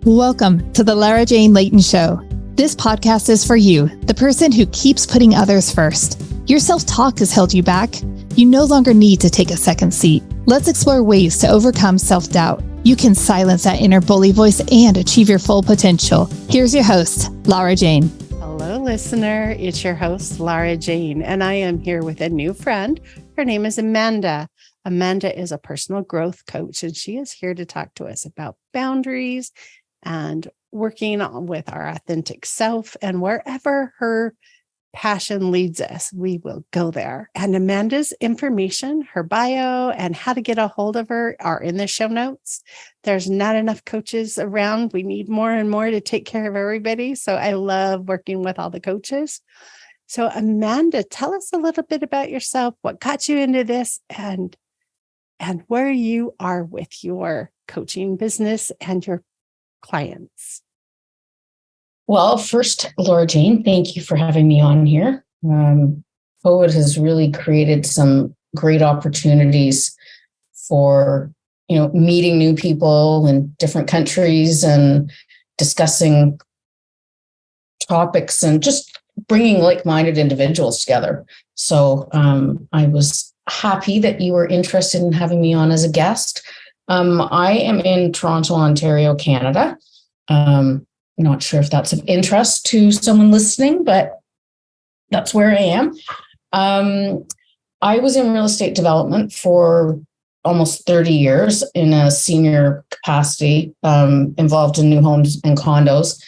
Welcome to the Lara Jane Layton Show. This podcast is for you, the person who keeps putting others first. Your self-talk has held you back. You no longer need to take a second seat. Let's explore ways to overcome self-doubt. You can silence that inner bully voice and achieve your full potential. Here's your host, Lara Jane. Hello, listener. It's your host, Lara Jane, and I am here with a new friend. Her name is Amanda. Amanda is a personal growth coach, and she is here to talk to us about boundaries and working on with our authentic self. And wherever her passion leads us, we will go there. And Amanda's information, her bio, and how to get a hold of her are in the show notes. There's not enough coaches around. We need more and more to take care of everybody. So I love working with all the coaches. So Amanda, tell us a little bit about yourself, what got you into this, and where you are with your coaching business and your clients. Well, first, Lara Jane, thank you for having me on here. COVID has really created some great opportunities for, meeting new people in different countries and discussing topics and just bringing like-minded individuals together. So I was happy that you were interested in having me on as a guest. I am in Toronto, Ontario, Canada. Not sure if that's of interest to someone listening, but that's where I am. I was in real estate development for almost 30 years in a senior capacity, involved in new homes and condos.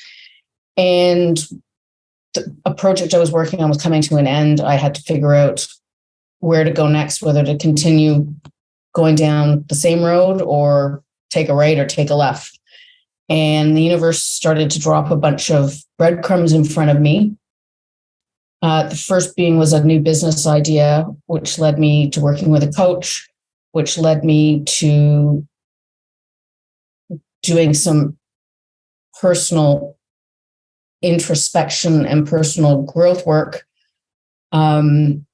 And a project I was working on was coming to an end. I had to figure out where to go next, whether to continue going down the same road or take a right or take a left. And the universe started to drop a bunch of breadcrumbs in front of me. The first being was a new business idea, which led me to working with a coach, which led me to doing some personal introspection and personal growth work. And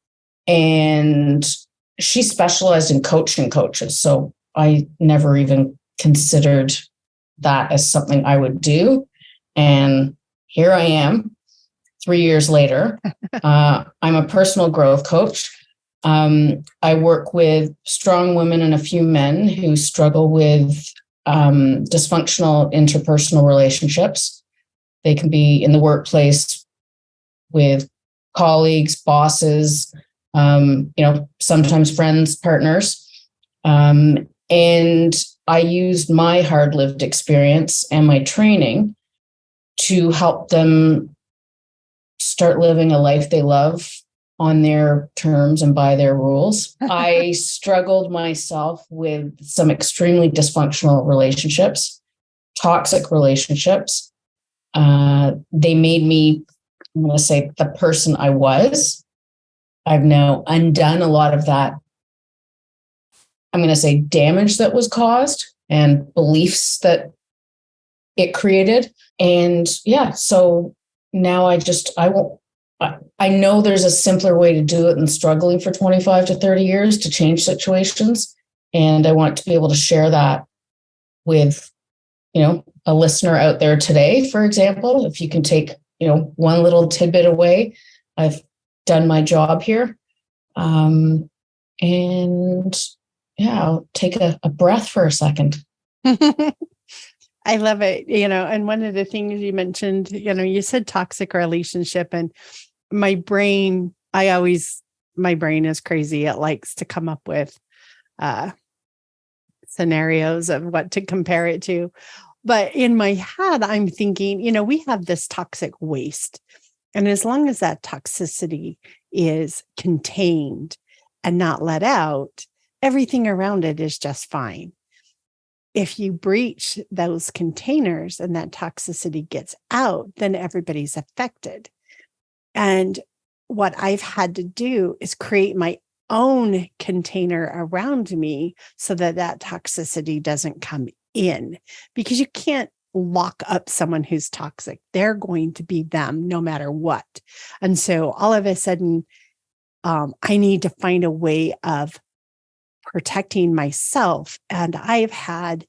she specialized in coaching coaches. So I never even considered that as something I would do. And here I am 3 years later. I'm a personal growth coach. I work with strong women and a few men who struggle with dysfunctional interpersonal relationships. They can be in the workplace with colleagues, bosses, sometimes friends, partners. And I used my hard-lived experience and my training to help them start living a life they love on their terms and by their rules. I struggled myself with some extremely dysfunctional relationships, toxic relationships. They made me, I'm going to say, the person I was. I've now undone a lot of that, I'm going to say, damage that was caused and beliefs that it created. And yeah, so now I know there's a simpler way to do it than struggling for 25 to 30 years to change situations. And I want to be able to share that with, a listener out there today, for example. If you can take, one little tidbit away, I've done my job here. And yeah, I'll take a breath for a second. I love it. And one of the things you mentioned, you said toxic relationship, and my brain is crazy. It likes to come up with scenarios of what to compare it to. But in my head, I'm thinking, we have this toxic waste. And as long as that toxicity is contained and not let out, everything around it is just fine. If you breach those containers and that toxicity gets out, then everybody's affected. And what I've had to do is create my own container around me so that toxicity doesn't come in, because you can't lock up someone who's toxic. They're going to be them no matter what. And so all of a sudden, I need to find a way of protecting myself. And I've had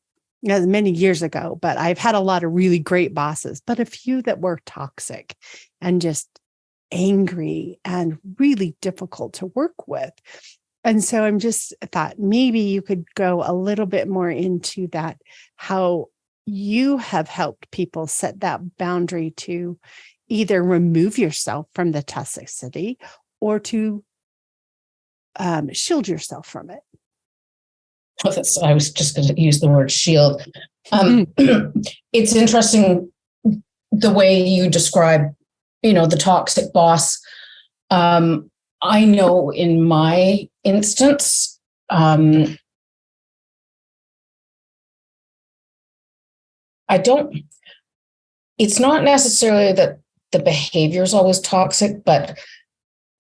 many years ago, but I've had a lot of really great bosses, but a few that were toxic and just angry and really difficult to work with. And so I'm just thought maybe you could go a little bit more into that, how you have helped people set that boundary to either remove yourself from the toxicity or to shield yourself from it. I was just going to use the word shield. It's interesting the way you describe, the toxic boss. I know in my instance, it's not necessarily that the behavior is always toxic, but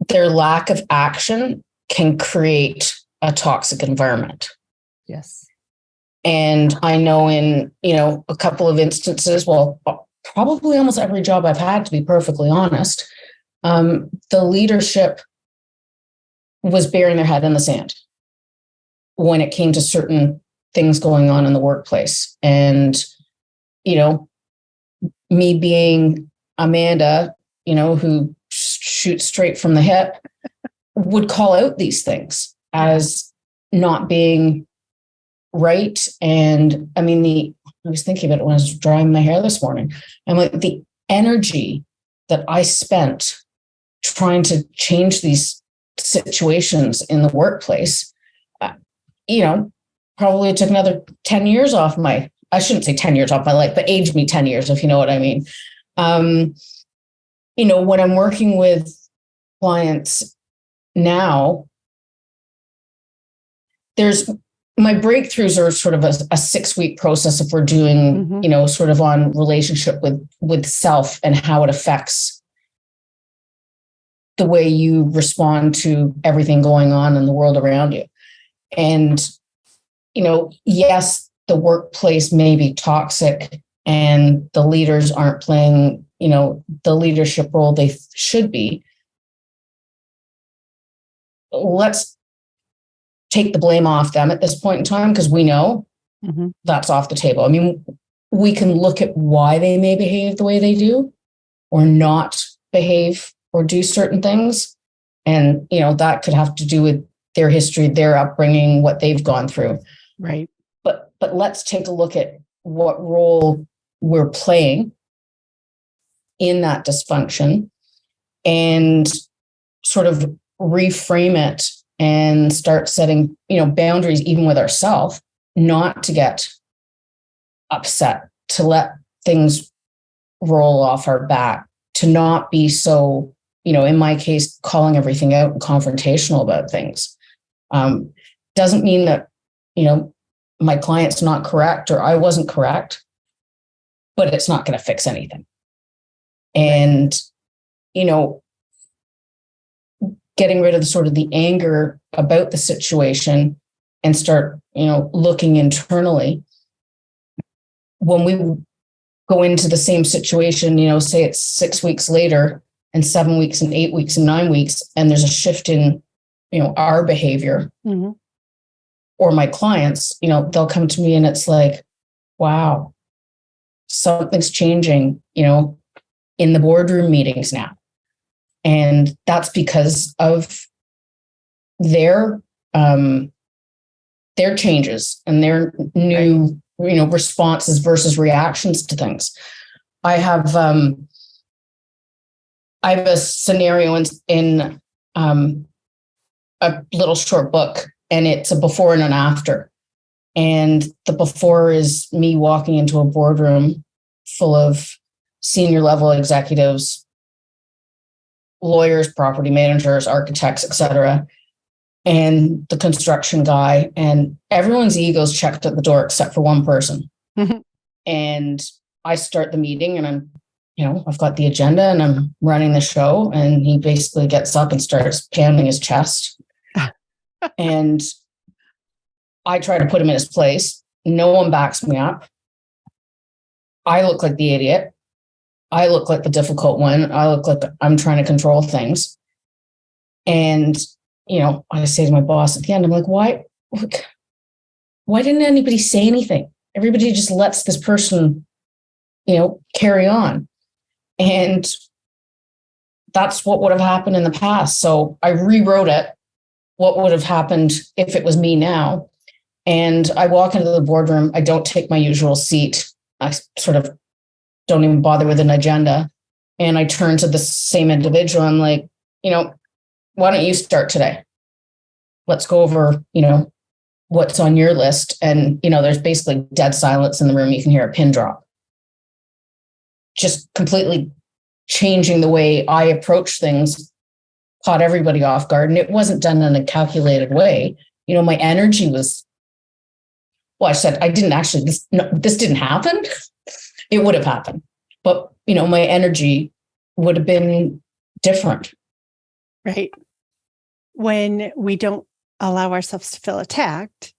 their lack of action can create a toxic environment. Yes. And I know in, a couple of instances, well, probably almost every job I've had, to be perfectly honest, the leadership was burying their head in the sand when it came to certain things going on in the workplace. And, me being Amanda, who shoots straight from the hip, would call out these things as not being right. And I mean, I was thinking about it when I was drying my hair this morning. I'm like, the energy that I spent trying to change these situations in the workplace, probably took another 10 years off I shouldn't say 10 years off my life, but aged me 10 years, if you know what I mean. When I'm working with clients now, my breakthroughs are sort of a 6-week process if we're doing, sort of on relationship with self and how it affects the way you respond to everything going on in the world around you. And, yes, the workplace may be toxic and the leaders aren't playing, the leadership role they should be. Let's take the blame off them at this point in time, because we know that's off the table. I mean, we can look at why they may behave the way they do or not behave or do certain things. And, that could have to do with their history, their upbringing, what they've gone through. Right. But let's take a look at what role we're playing in that dysfunction and sort of reframe it and start setting, boundaries even with ourselves, not to get upset, to let things roll off our back, to not be so, in my case, calling everything out and confrontational about things. Doesn't mean that, my client's not correct or I wasn't correct, but it's not going to fix anything. And, getting rid of the anger about the situation and start, looking internally. When we go into the same situation, say it's 6 weeks later and 7 weeks and 8 weeks and 9 weeks, and there's a shift in, our behavior or my clients, they'll come to me and it's like, wow, something's changing, in the boardroom meetings now. And that's because of their changes and their new, responses versus reactions to things. I have a scenario in a little short book, and it's a before and an after. And the before is me walking into a boardroom full of senior level executives, lawyers, property managers, architects, etc., and the construction guy, and everyone's egos checked at the door except for one person. And I start the meeting, and I'm, I've got the agenda and I'm running the show, and he basically gets up and starts pounding his chest. And I try to put him in his place. No one backs me up. I look like the idiot. I look like the difficult one. I look like I'm trying to control things. And, I say to my boss at the end, I'm like, why didn't anybody say anything? everybody just lets this person, carry on. And that's what would have happened in the past. So I rewrote it. What would have happened if it was me now? And I walk into the boardroom. I don't take my usual seat. I sort of don't even bother with an agenda. And I turn to the same individual. I'm like, why don't you start today? Let's go over, what's on your list. And, there's basically dead silence in the room. You can hear a pin drop. Just completely changing the way I approach things, caught everybody off guard. And it wasn't done in a calculated way. My energy was, I said, I didn't actually, this didn't happen. It would have happened. But, my energy would have been different. Right. When we don't allow ourselves to feel attacked,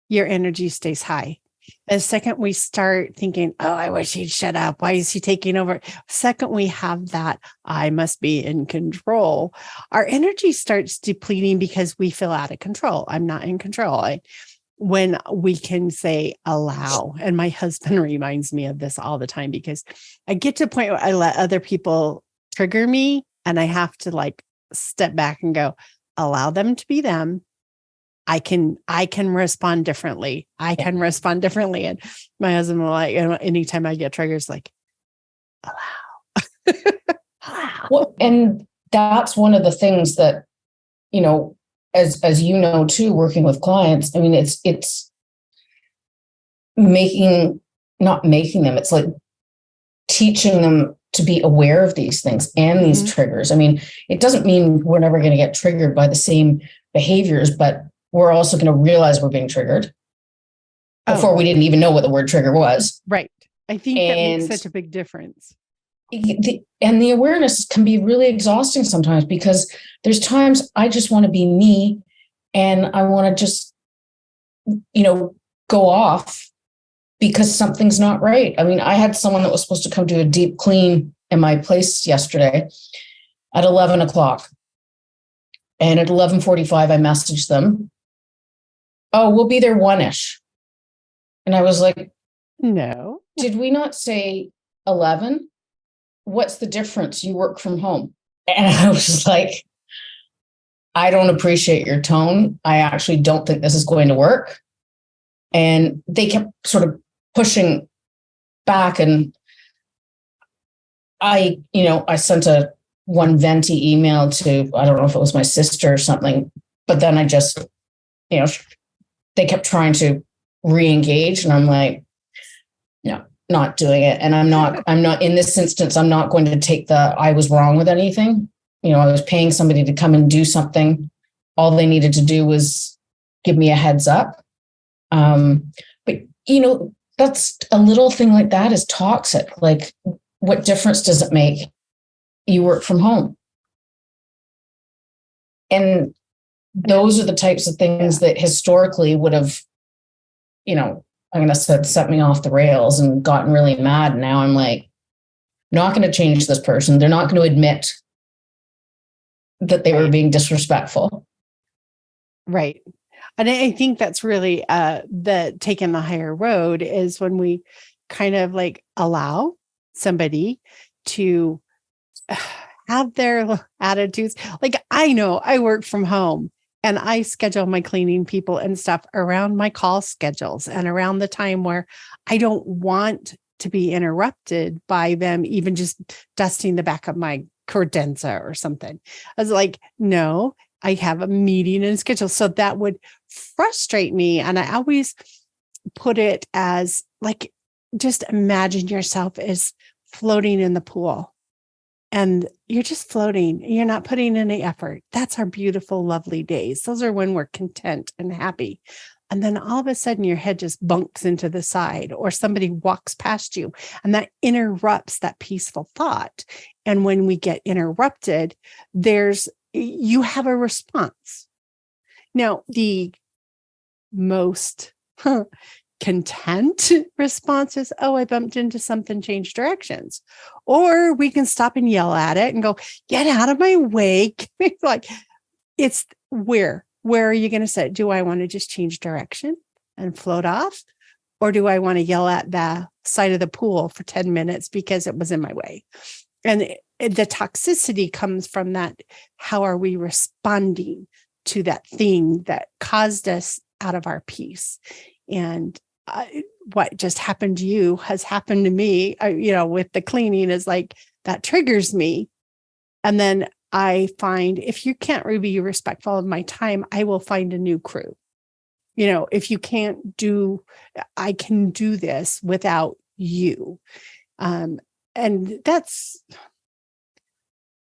your energy stays high. The second we start thinking, oh, I wish he'd shut up. Why is he taking over? Second, we have that, I must be in control. Our energy starts depleting because we feel out of control. I'm not in control. When we can say allow, and my husband reminds me of this all the time, because I get to a point where I let other people trigger me and I have to step back and go, allow them to be them. I can respond differently. I can respond differently. And my husband will anytime I get triggers, allow. Allow. Well, and that's one of the things that, as too, working with clients, I mean, it's not making them, it's like teaching them to be aware of these things and these triggers. I mean, it doesn't mean we're never going to get triggered by the same behaviors, but we're also going to realize we're being triggered before we didn't even know what the word trigger was. Right. I think that makes such a big difference. And the awareness can be really exhausting sometimes, because there's times I just want to be me and I want to just, go off because something's not right. I mean, I had someone that was supposed to come do a deep clean in my place yesterday at 11 o'clock. And at 11:45, I messaged them, oh, we'll be there 1-ish. And I was like, no, did we not say 11? What's the difference? You work from home. And I was just like, I don't appreciate your tone. I actually don't think this is going to work. And they kept sort of pushing back. And I sent one venti email to, I don't know if it was my sister or something, but then I just, they kept trying to re-engage, and I'm like, no, not doing it. And I'm not in this instance, I'm not going to take I was wrong with anything. I was paying somebody to come and do something. All they needed to do was give me a heads up. But that's a little thing like that is toxic. Like, what difference does it make? You work from home. And those are the types of things that historically would have, I'm going to say, set me off the rails and gotten really mad. Now I'm like, not going to change this person. They're not going to admit that they were being disrespectful. Right. And I think that's really the taking the higher road is when we kind of allow somebody to have their attitudes. I know I work from home and I schedule my cleaning people and stuff around my call schedules and around the time where I don't want to be interrupted by them, even just dusting the back of my credenza or something. I was like, no, I have a meeting and schedule. So that would frustrate me. And I always put it as just imagine yourself as floating in the pool. And you're just floating. You're not putting any effort. That's our beautiful, lovely days. Those are when we're content and happy. And then all of a sudden your head just bunks into the side, or somebody walks past you, and that interrupts that peaceful thought. And when we get interrupted, you have a response. Now, the most content response is, oh, I bumped into something, change directions. Or we can stop and yell at it and go, get out of my way. It's where are you going to say, do I want to just change direction and float off? Or do I want to yell at the side of the pool for 10 minutes because it was in my way? And the toxicity comes from that. How are we responding to that thing that caused us out of our peace? And what just happened to you has happened to me, with the cleaning is like, that triggers me. And then I find if you can't really be respectful of my time, I will find a new crew. If you can't I can do this without you. And that's,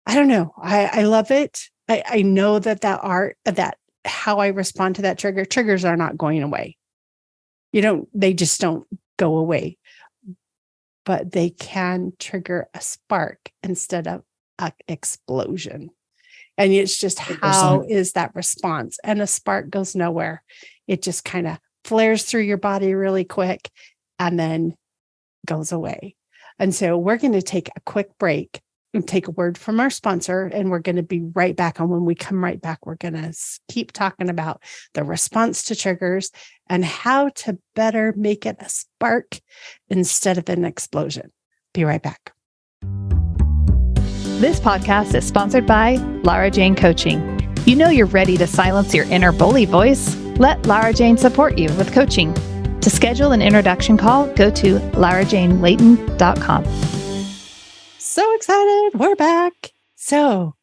I don't know. I love it. I know that art, that how I respond to that triggers are not going away. They just don't go away, but they can trigger a spark instead of an explosion. And it's just, how is that response? And a spark goes nowhere. It just kind of flares through your body really quick and then goes away. And so we're going to take a quick break and take a word from our sponsor, and we're going to be right back. And when we come right back, we're going to keep talking about the response to triggers and how to better make it a spark instead of an explosion. Be right back. This podcast is sponsored by Lara Jane Coaching. You know you're ready to silence your inner bully voice. Let Lara Jane support you with coaching. To schedule an introduction call, go to larajanelayton.com. So excited. We're back. So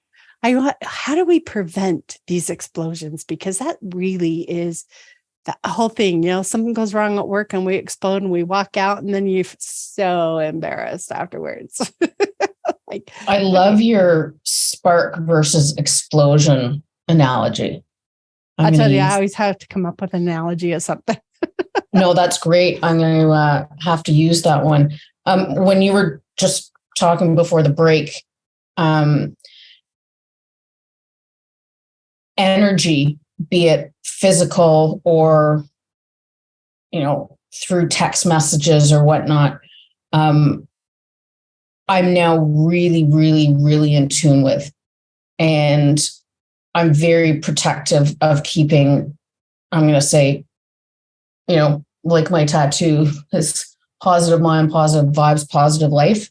how do we prevent these explosions? Because that really is the whole thing. Something goes wrong at work and we explode and we walk out and then you're so embarrassed afterwards. I love your spark versus explosion analogy. I tell you, I always have to come up with an analogy of something. No, that's great. I'm going to have to use that one. When you were just talking before the break, energy, be it physical or, through text messages or whatnot, I'm now really, really, really in tune with. And I'm very protective of keeping, I'm going to say, like my tattoo is positive mind, positive vibes, positive life,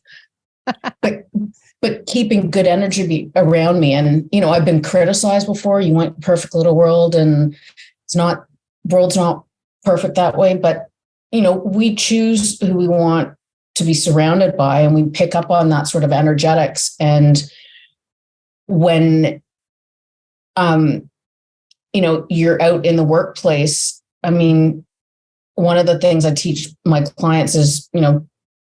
but keeping good energy around me. And, I've been criticized before. You want perfect little world, and world's not perfect that way. But, we choose who we want to be surrounded by, and we pick up on that sort of energetics. And when, you're out in the workplace, one of the things I teach my clients is,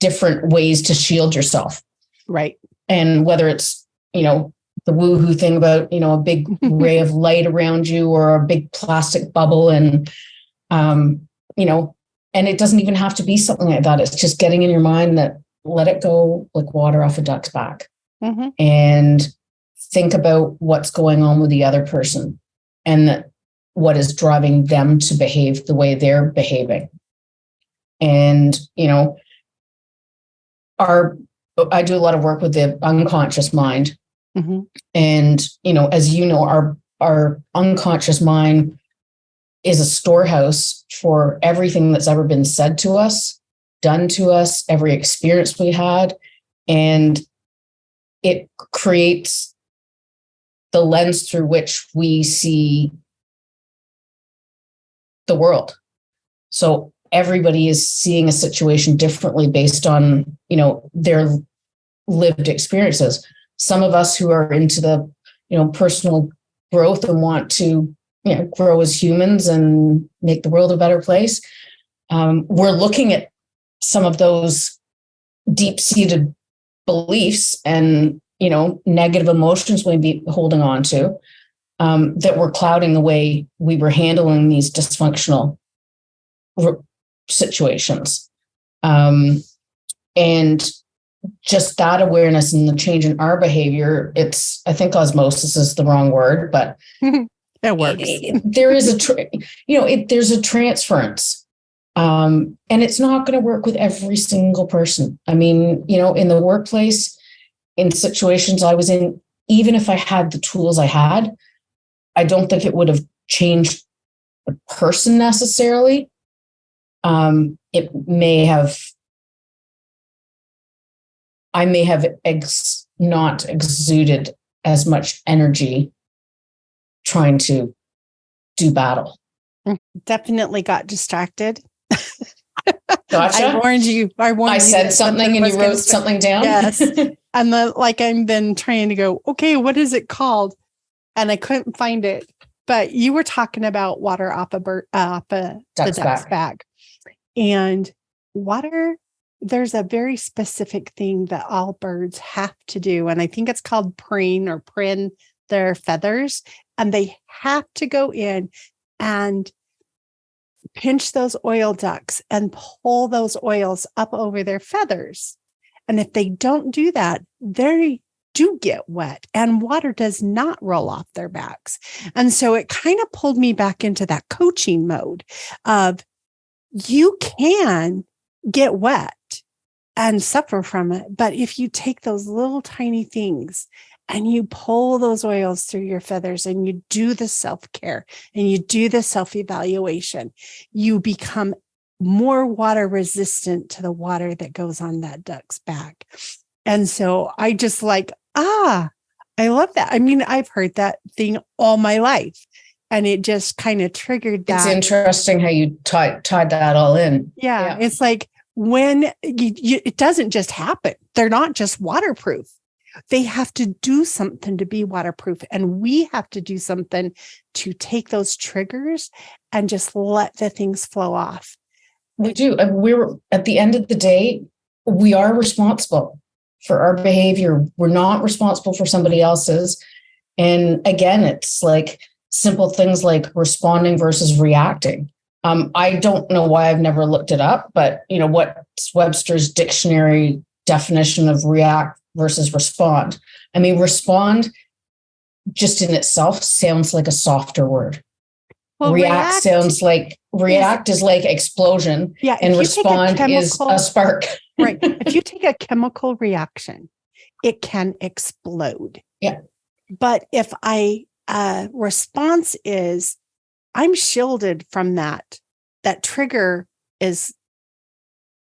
different ways to shield yourself. Right. And whether it's, the woohoo thing about, a big ray of light around you or a big plastic bubble. And, and it doesn't even have to be something like that. It's just getting in your mind that let it go like water off a duck's back. Mm-hmm. And think about what's going on with the other person and what is driving them to behave the way they're behaving. And, I do a lot of work with the unconscious mind. Mm-hmm. And, as our unconscious mind is a storehouse for everything that's ever been said to us, done to us, every experience we had. And it creates the lens through which we see the world. So everybody is seeing a situation differently based on, their lived experiences. Some of us who are into the, personal growth and want to, grow as humans and make the world a better place. We're looking at some of those deep-seated beliefs and, negative emotions we be holding on to, that were clouding the way we were handling these dysfunctional situations. And just that awareness and the change in our behavior, I think osmosis is the wrong word, but that works. There is there's a transference. And it's not going to work with every single person. In the workplace, in situations I was in, even if I had the tools I had, I don't think it would have changed the person necessarily. it may have, I may have not exuded as much energy trying to do battle. Definitely got distracted. Gotcha. I warned you. I said something and you wrote something down. Yes. And I've been trying to go, okay, what is it called? And I couldn't find it. But you were talking about water off the duck's back. And water, there's a very specific thing that all birds have to do. And I think it's called preen their feathers. And they have to go in and pinch those oil ducts and pull those oils up over their feathers. And if they don't do that, they do get wet and water does not roll off their backs. And so it kind of pulled me back into that coaching mode of you can get wet and suffer from it. But if you take those little tiny things and you pull those oils through your feathers and you do the self-care and you do the self-evaluation, you become more water resistant to the water that goes on that duck's back. And so I just I love that. I mean, I've heard that thing all my life and it just kind of triggered that. It's interesting how you tied that all in. Yeah. It's like when it doesn't just happen. They're not just waterproof. They have to do something to be waterproof. And we have to do something to take those triggers and just let the things flow off. We do. We're at the end of the day, we are responsible for our behavior. We're not responsible for somebody else's. And again, it's like simple things like responding versus reacting. I don't know why I've never looked it up, but what's Webster's dictionary definition of react versus respond? I mean, respond just in itself sounds like a softer word. Well, react sounds like is like explosion. Yeah, and respond is a spark. Right. If you take a chemical reaction, it can explode. Yeah. But if response is, I'm shielded from that trigger is,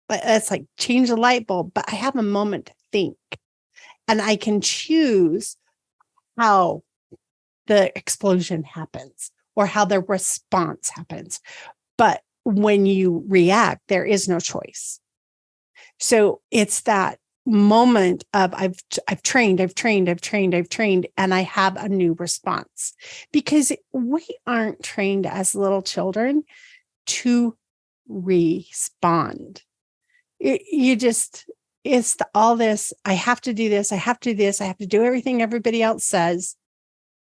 it's like change the light bulb, but I have a moment to think and I can choose how the explosion happens or how the response happens. But when you react, there is no choice. So it's that moment of I've trained, and I have a new response, because we aren't trained as little children to respond. All this, I have to do this, I have to do this, I have to do everything everybody else says.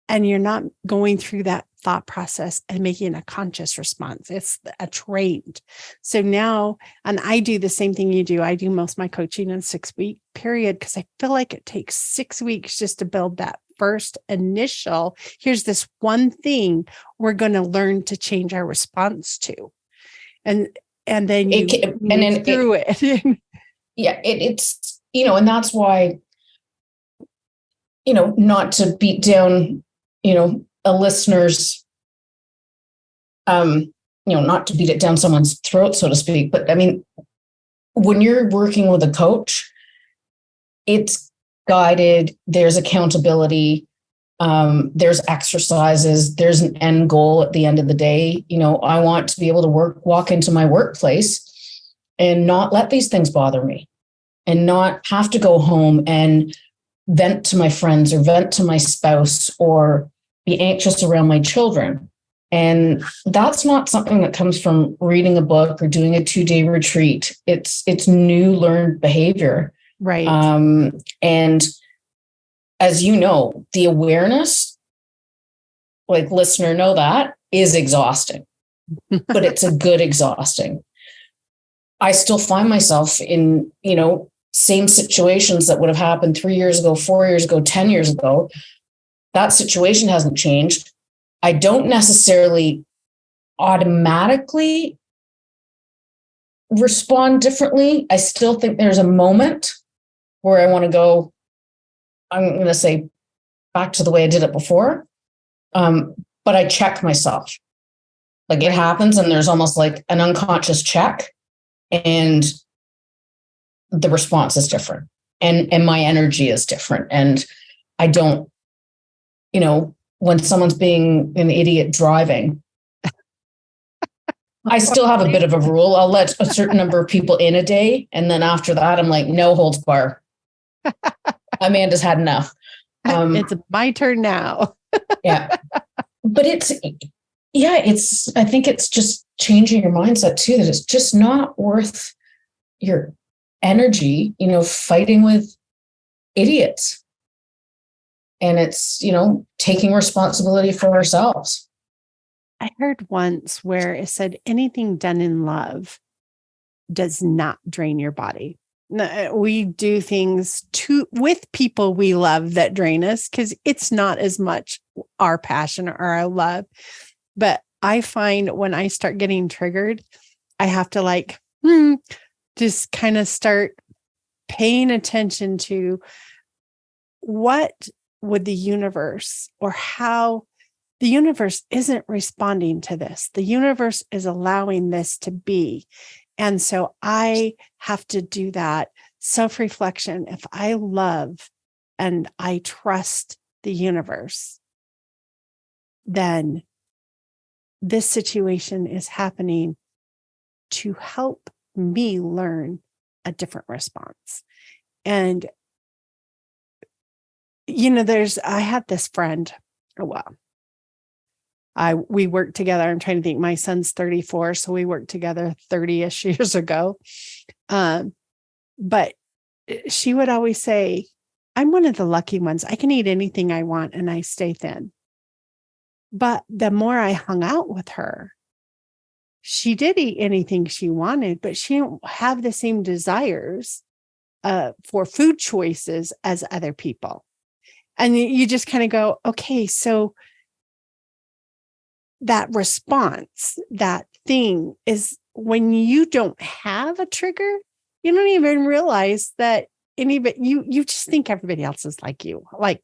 And you're not going through that thought process and making a conscious response. It's a trained. So now, and I do the same thing you do. I do most of my coaching in a 6-week period because I feel like it takes 6 weeks just to build that first initial, here's this one thing we're going to learn to change our response to. And then you move through it. Yeah, it's, and that's why, not to beat down, a listener's, not to beat it down someone's throat, so to speak. But I mean, when you're working with a coach, it's guided, there's accountability, there's exercises, there's an end goal at the end of the day. I want to be able to walk into my workplace and not let these things bother me and not have to go home and vent to my friends or vent to my spouse or be anxious around my children. And that's not something that comes from reading a book or doing a 2-day retreat. It's new learned behavior. Right. And as you know, the awareness, like listener know that, is exhausting, but it's a good exhausting. I still find myself in, same situations that would have happened 3 years ago, 4 years ago, 10 years ago. That situation hasn't changed. I don't necessarily automatically respond differently. I still think there's a moment where I want to go, I'm going to say back to the way I did it before. But I check myself. Like it happens and there's almost like an unconscious check and the response is different and my energy is different. And I don't, when someone's being an idiot driving, I still have a bit of a rule. I'll let a certain number of people in a day. And then after that, I'm like, no holds bar. Amanda's had enough. It's my turn now. Yeah. But I think it's just changing your mindset too, that it's just not worth your energy, fighting with idiots. And it's, taking responsibility for ourselves. I heard once where it said anything done in love does not drain your body. We do things with people we love that drain us because it's not as much our passion or our love. But I find when I start getting triggered, I have to just kind of start paying attention to what would the universe or how the universe isn't responding to this. The universe is allowing this to be. And so I have to do that self-reflection. If I love and I trust the universe, then this situation is happening to help me learn a different response. And, I had this friend, we worked together. I'm trying to think, my son's 34. So we worked together 30-ish years ago. But she would always say, I'm one of the lucky ones. I can eat anything I want and I stay thin. But the more I hung out with her, she did eat anything she wanted, but she didn't have the same desires for food choices as other people. And you just kind of go, okay, so that response, that thing is when you don't have a trigger, you don't even realize that you just think everybody else is like you. Like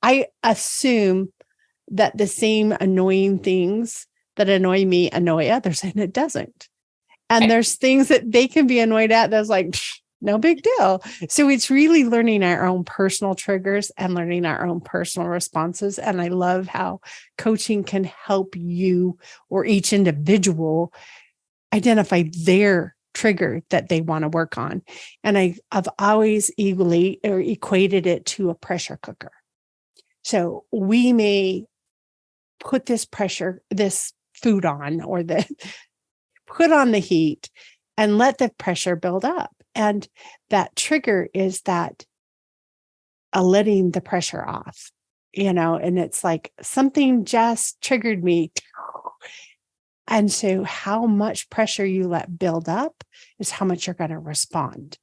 I assume that the same annoying things that annoy me annoy others, and it doesn't. And there's things that they can be annoyed at that's like, no big deal. So it's really learning our own personal triggers and learning our own personal responses. And I love how coaching can help you or each individual identify their trigger that they want to work on. And I've always equated it to a pressure cooker. So we may put this food on or put on the heat and let the pressure build up. And that trigger is that letting the pressure off, and it's like something just triggered me. And so how much pressure you let build up is how much you're going to respond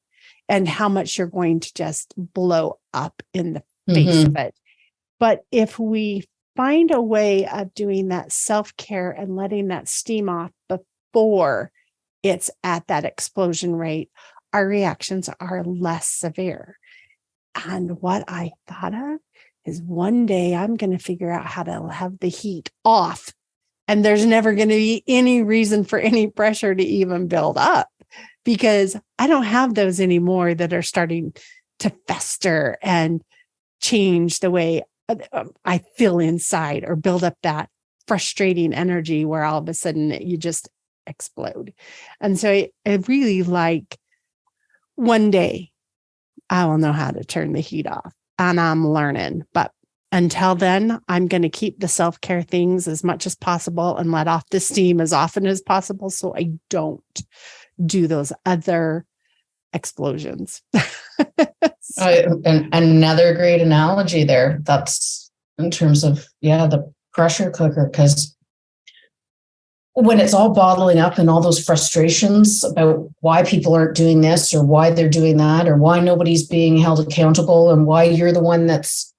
and how much you're going to just blow up in the face of it. But if we find a way of doing that self-care and letting that steam off before it's at that explosion rate, our reactions are less severe. And what I thought of is one day I'm going to figure out how to have the heat off. And there's never going to be any reason for any pressure to even build up because I don't have those anymore that are starting to fester and change the way I feel inside or build up that frustrating energy where all of a sudden you just explode. And so I really like one day I will know how to turn the heat off and I'm learning. But until then, I'm going to keep the self-care things as much as possible and let off the steam as often as possible so I don't do those other explosions. And another great analogy there. That's in terms of, the pressure cooker, because when it's all bottling up and all those frustrations about why people aren't doing this or why they're doing that or why nobody's being held accountable and why you're the one that's,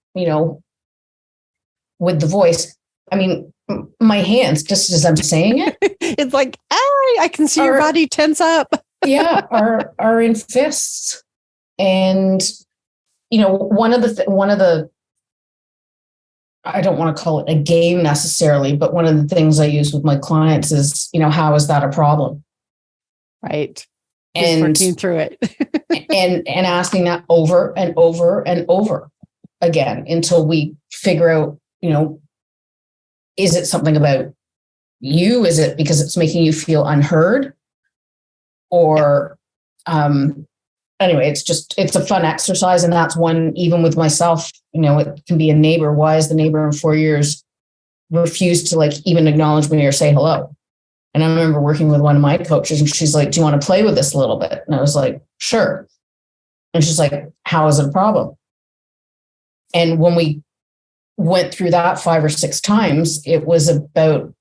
with the voice. I mean, my hands, just as I'm saying it, it's like, I can see your body tense up. are in fists. And, one of the I don't want to call it a game necessarily, but one of the things I use with my clients is, how is that a problem? Right. And working through it. and asking that over and over and over again until we figure out, is it something about you? Is it because it's making you feel unheard? Or anyway, it's a fun exercise. And that's one, even with myself, it can be a neighbor. Why is the neighbor in 4 years refused to even acknowledge me or say hello? And I remember working with one of my coaches and she's like, do you want to play with this a little bit? And I was like, sure. And she's like, how is it a problem? And when we went through that 5 or 6 times, it was about,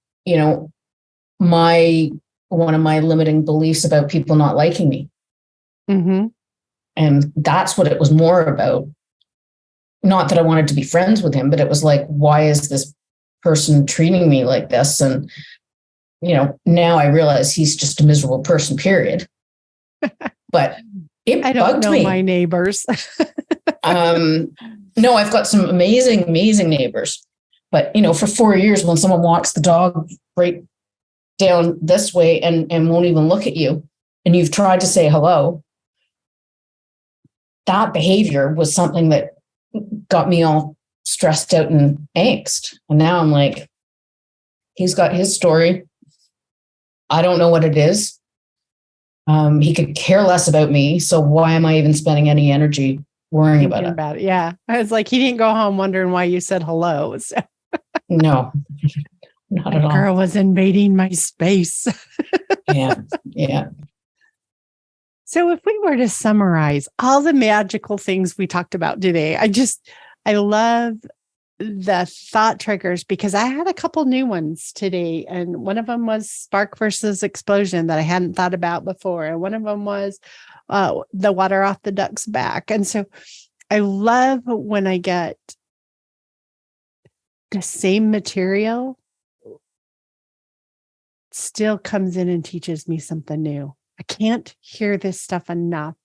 one of my limiting beliefs about people not liking me. Mm-hmm. And that's what it was more about. Not that I wanted to be friends with him, but it was like, why is this person treating me like this? And, now I realize he's just a miserable person, period. But it I don't bugged know me. my neighbors. No, I've got some amazing, amazing neighbors. But, for 4 years, when someone walks the dog right down this way and won't even look at you, and you've tried to say hello, that behavior was something that got me all stressed out and angst. And now I'm like, he's got his story. I don't know what it is. He could care less about me. So why am I even spending any energy worrying about it? Yeah. I was like, he didn't go home wondering why you said hello. So. No, not at all. Girl was invading my space. Yeah. So if we were to summarize all the magical things we talked about today, I love the thought triggers because I had a couple new ones today. And one of them was spark versus explosion that I hadn't thought about before. And one of them was the water off the duck's back. And so I love when I get the same material still comes in and teaches me something new. I can't hear this stuff enough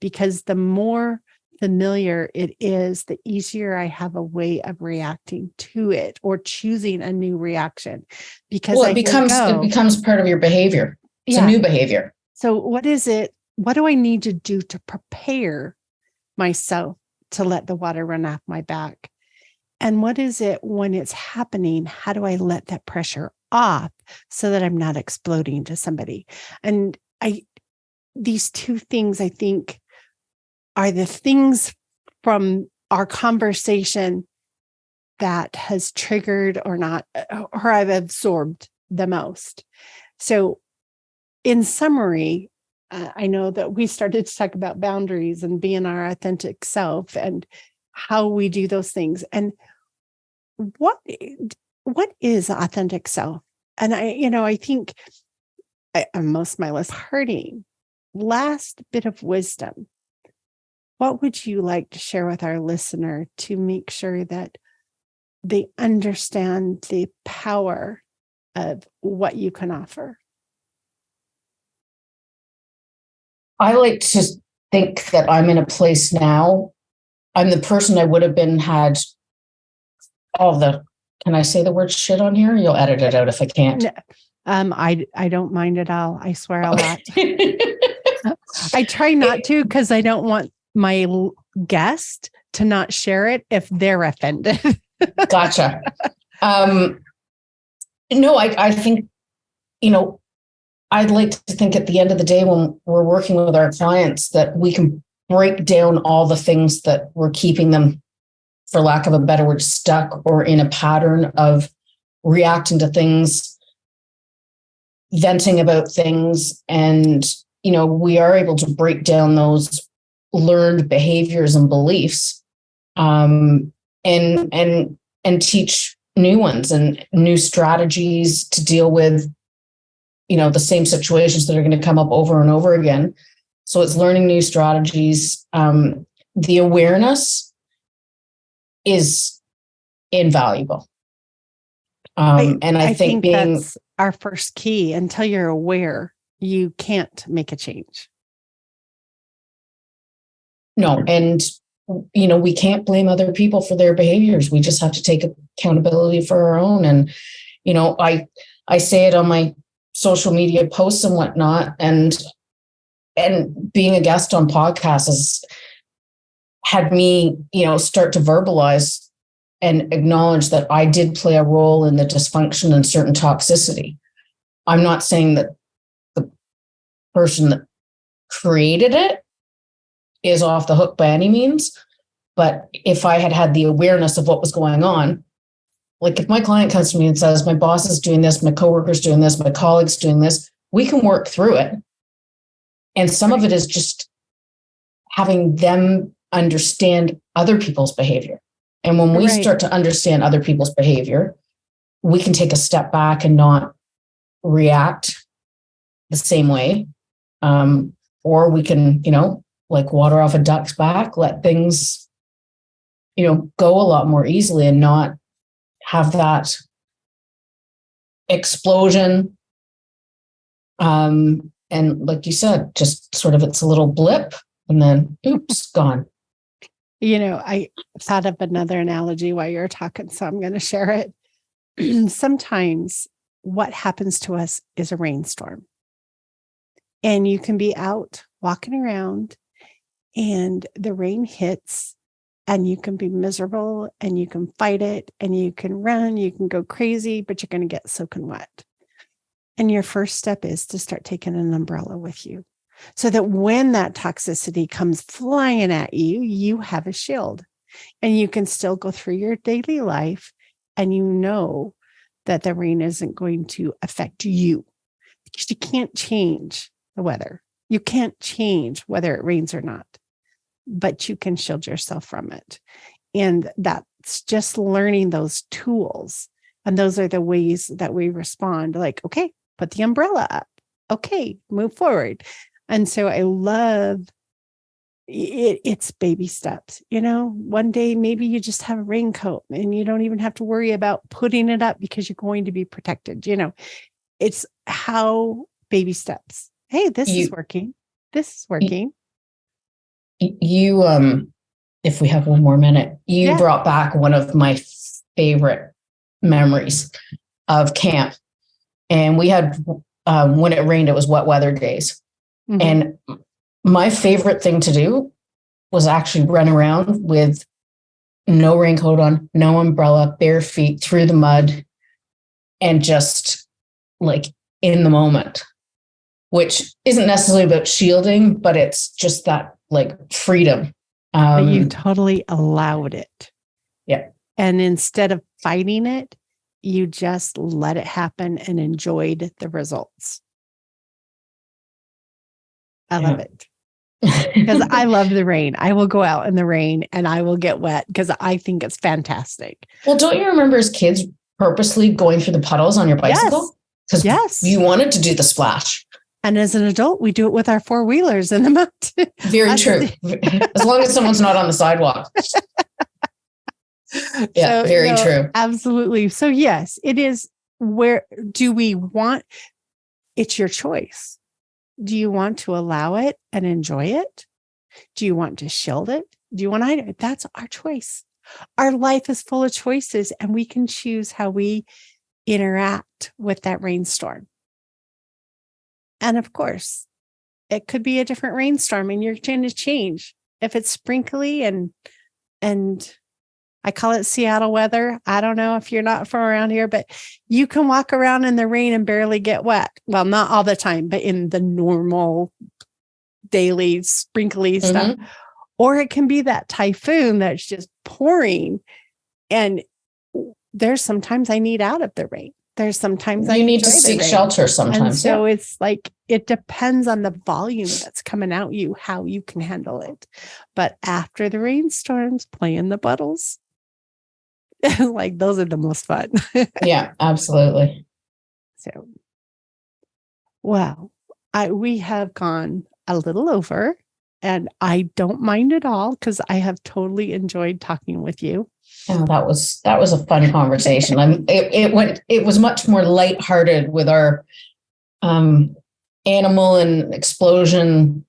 because the more familiar it is, the easier I have a way of reacting to it or choosing a new reaction. Because it becomes part of your behavior. It's a new behavior. So what is it? What do I need to do to prepare myself to let the water run off my back? And what is it when it's happening? How do I let that pressure off so that I'm not exploding to somebody? And these two things, I think, are the things from our conversation that has triggered or I've absorbed the most. So in summary, I know that we started to talk about boundaries and being our authentic self and how we do those things. And what is authentic self? And I think most of my list hurting. Last bit of wisdom. What would you like to share with our listener to make sure that they understand the power of what you can offer? I like to think that I'm in a place now. I'm the person I would have been had all the, can I say the word shit on here? You'll edit it out if I can't. No, I don't mind at all. I swear a lot. I try not to because I don't want my guest to not share it if they're offended. Gotcha. No, I think, I'd like to think at the end of the day when we're working with our clients that we can break down all the things that were keeping them, for lack of a better word, stuck or in a pattern of reacting to things, venting about things. And, we are able to break down those learned behaviors and beliefs and teach new ones and new strategies to deal with, the same situations that are going to come up over and over again. So it's learning new strategies. The awareness is invaluable. And I think that's our first key. Until you're aware, you can't make a change. No. And we can't blame other people for their behaviors. We just have to take accountability for our own. And, I say it on my social media posts and whatnot, and being a guest on podcasts has had me, start to verbalize and acknowledge that I did play a role in the dysfunction and certain toxicity. I'm not saying that the person that created it is off the hook by any means, but if I had the awareness of what was going on, like if my client comes to me and says, my boss is doing this, my coworker's doing this, my colleague's doing this, we can work through it. And some of it is just having them understand other people's behavior. And when we start to understand other people's behavior, we can take a step back and not react the same way. Or we can, like water off a duck's back, let things, go a lot more easily and not have that explosion. And like you said, just sort of it's a little blip and then oops, gone. I thought of another analogy while you're talking, so I'm going to share it. Sometimes what happens to us is a rainstorm. And you can be out walking around and the rain hits and you can be miserable and you can fight it and you can run, you can go crazy, but you're going to get soaking wet. And your first step is to start taking an umbrella with you so that when that toxicity comes flying at you, you have a shield and you can still go through your daily life and that the rain isn't going to affect you because you can't change the weather. You can't change whether it rains or not, but you can shield yourself from it. And that's just learning those tools. And those are the ways that we respond. Like, okay, put the umbrella up. Okay, move forward. And so I love it. It's baby steps. One day, maybe you just have a raincoat and you don't even have to worry about putting it up because you're going to be protected. It's how baby steps. Hey, this is working. This is working. You, if we have one more minute, you brought back one of my favorite memories of camp. And we had, when it rained, it was wet weather days. Mm-hmm. And my favorite thing to do was actually run around with no raincoat on, no umbrella, bare feet through the mud, and just like in the moment, which isn't necessarily about shielding, but it's just that like freedom. But you totally allowed it. Yeah. And instead of fighting it, you just let it happen and enjoyed the results. I love it. Because I love the rain. I will go out in the rain and I will get wet because I think it's fantastic. Well, don't you remember as kids purposely going through the puddles on your bicycle? Because you wanted to do the splash. And as an adult, we do it with our four-wheelers in the mountain. Very true. As long as someone's not on the sidewalk. Yeah, so, very true. Absolutely. So yes, it is. Where do we want? It's your choice. Do you want to allow it and enjoy it? Do you want to shield it? Do you want to hide it? That's our choice. Our life is full of choices and we can choose how we interact with that rainstorm. And of course, it could be a different rainstorm and you're trying to change. If it's sprinkly and I call it Seattle weather. I don't know if you're not from around here, but you can walk around in the rain and barely get wet. Well, not all the time, but in the normal daily sprinkly stuff. Or it can be that typhoon that's just pouring. And there's sometimes I need out of the rain. There's sometimes I need to seek shelter sometimes. And so it's like, it depends on the volume that's coming at you, how you can handle it. But after the rainstorms, play in the puddles. Like those are the most fun. Yeah, absolutely. So, wow. We have gone a little over and I don't mind at all because I have totally enjoyed talking with you. Oh, that was a fun conversation. It was much more lighthearted with our animal and explosion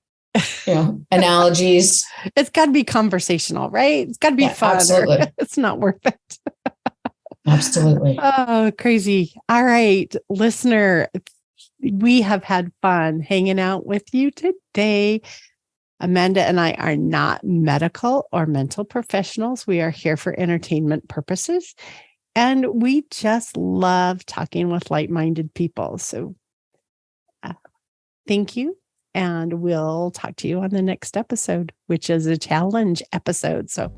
analogies. It's got to be conversational, right? It's got to be fun. Absolutely. It's not worth it. Absolutely. Oh, crazy. All right, listener, we have had fun hanging out with you today. Amanda and I are not medical or mental professionals. We are here for entertainment purposes. And we just love talking with like-minded people. So thank you. And we'll talk to you on the next episode, which is a challenge episode. So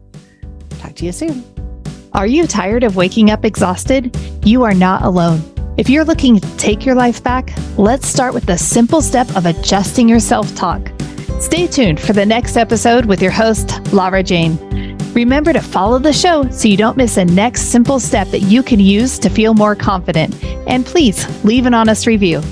talk to you soon. Are you tired of waking up exhausted? You are not alone. If you're looking to take your life back, let's start with the simple step of adjusting your self-talk. Stay tuned for the next episode with your host, Lara Jane. Remember to follow the show so you don't miss a next simple step that you can use to feel more confident. And please leave an honest review.